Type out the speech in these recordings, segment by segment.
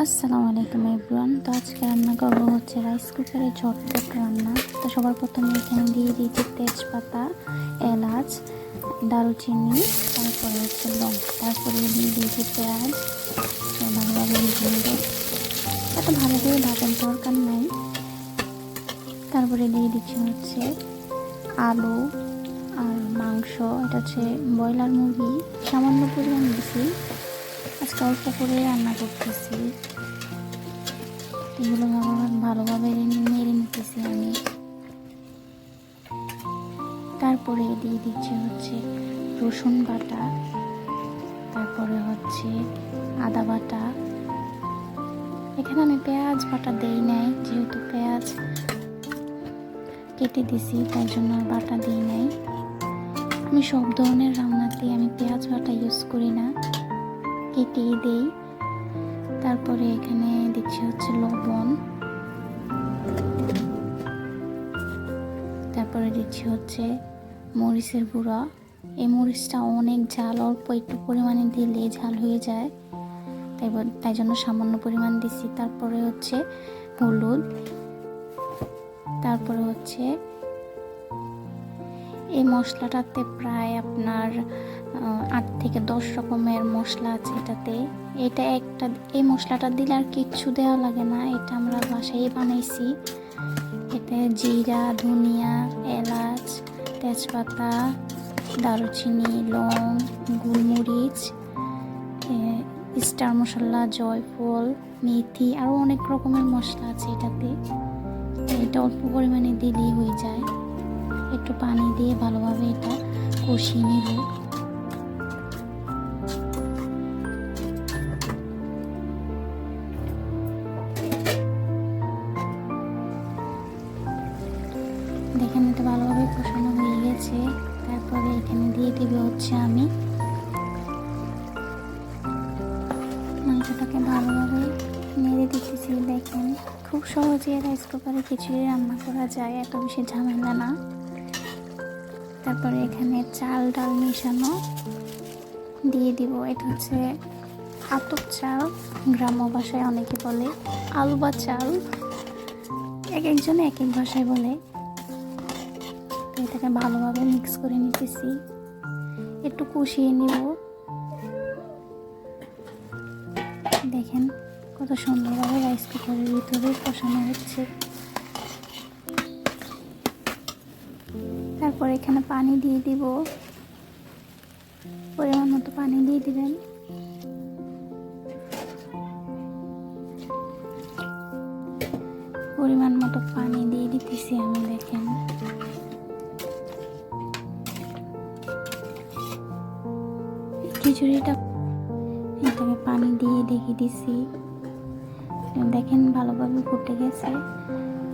আসসালামু আলাইকুম এভরিওয়ান। তো আজকে রান্না করবো হচ্ছে রাইস কুকারে ঝটপট রান্না। তো সবার প্রথমে এখানে দিয়ে দিয়েছি তেজপাতা, এলাচ, দারুচিনি, তারপরে হচ্ছে লং, তারপরে দিয়ে দিয়েছি পেঁয়াজ। ভালোভাবে ভেজে নেব, এত ভালো করে ভাজার দরকার নাই। তারপরে দিয়ে দিচ্ছি হচ্ছে আলু আর মাংস, এটা হচ্ছে ব্রয়লার মুরগি, সামান্য পরিমাণ দিছি, আজকে অল্প করে রান্না করতেছি। এগুলো ভালোভাবে নেড়ে নিতেছি আমি। তারপরে দিয়ে দিচ্ছি হচ্ছে রসুন বাটা, তারপরে হচ্ছে আদা বাটা। এখানে আমি পেঁয়াজ বাটা দেই নাই, যেহেতু পেঁয়াজ কেটে দিছি তাই জন্য আর বাটা দিই নাই। আমি সব ধরনের রান্নাতে আমি পেঁয়াজ বাটা ইউজ করি না, কেটেই দেই। তারপরে এখানে দিচ্ছি হচ্ছে লবণ, তারপরে দিচ্ছি হচ্ছে মরিচের গুঁড়া। এই মরিচটা অনেক ঝাল, অল্প একটু পরিমাণে দিলে ঝাল হয়ে যায়, তাই জন্য সামান্য পরিমাণ দিছি। তারপরে হচ্ছে হলুদ, তারপরে হচ্ছে এই মশলাটাতে প্রায় আপনার 8 থেকে 10 রকমের মশলা আছে এটাতে। এই মশলাটা দিলে আর কিচ্ছু দেওয়া লাগে না, এটা আমরা বাসায় বানাইছি। এতে জিরা, ধনিয়া, এলাচ, তেজপাতা, দারুচিনি, লং, গোলমরিচ, স্টার মশলা, জয়ফল, মেথি, আরও অনেক রকমের মশলা আছে এটাতে। এটা অল্প পরিমাণে দিলেই হয়ে যায়। একটু পানি দিয়ে ভালোভাবে এটা কষিয়ে নেব। দেখেন এটা ভালোভাবে কষানো হয়ে গেছে। তারপরে এখানে দিয়ে দিবে হচ্ছে আমি মাংসটাকে ভালোভাবে নেড়ে দিতেছি। দেখেন খুব সহজে রাইস কুকারে খিচুড়ি রান্না করা যায়, এত বেশি ঝামেলা না। তারপরে এখানে চাল ডাল মেশানো দিয়ে দিব। এটা হচ্ছে আতপ চাল, গ্রাম্য ভাষায় অনেকে বলে আলুবা চাল, এক একজনে এক এক ভাষায় বলে। তো এটাকে ভালোভাবে মিক্স করে নিতেছি, একটু কষিয়ে নিব। দেখেন কত সুন্দরভাবে রাইস কুকারের ভিতরে কষানো হচ্ছে। তারপর এখানে পানি দিয়ে দিব, পরিমাণ মতো পানি দিয়ে দিবেন। পরিমাণ মতো পানি দিয়ে দিতেছি আমি। দেখেন খিচুড়িটা এটাকে পানি দিয়ে ঢেকে দিছি। দেখেন ভালোভাবে ফুটে গেছে।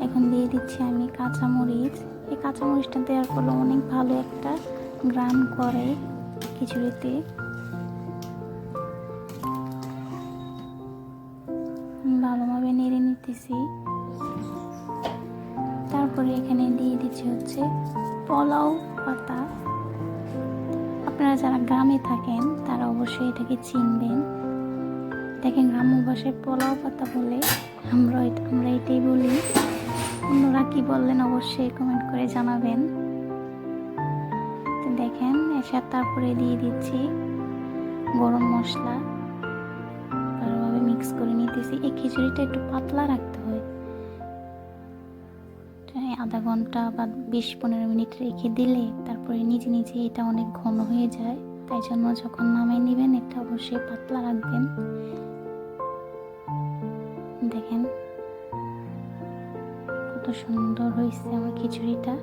এখন দিয়ে দিচ্ছি আমি কাঁচামরিচ। এই কাঁচামরিচটা দেওয়ার ফলে অনেক ভালো একটা গ্রান করে খিচুড়িতে। ভালোভাবে নেড়ে নিতেছি। তারপরে এখানে দিয়ে দিচ্ছি হচ্ছে পোলাও পাতা। আপনারা যারা গ্রামে থাকেন তারা অবশ্যই এটাকে চিনবেন। দেখেন গ্রাম্য ভাষায় পোলাও পাতা বলে, আমরা এটাই বলি। অন্যরা কি বললেন অবশ্যই কমেন্ট করে জানাবেন। তো দেখেন এসব তারপরে দিয়ে দিচ্ছি গরম মশলা, ভালোভাবে মিক্স করে নিতেছি। এই খিচুড়িটা একটু পাতলা রাখতে হয়, আধা ঘন্টা বা 20-15 মিনিট রেখে দিলে তারপরে নিজে নিজে এটা অনেক ঘন হয়ে যায়। তাই জন্য যখন নামিয়ে নেবেন এটা অবশ্যই পাতলা রাখবেন। দেখেন কত সুন্দর হয়েছে আমার খিচুড়িটা।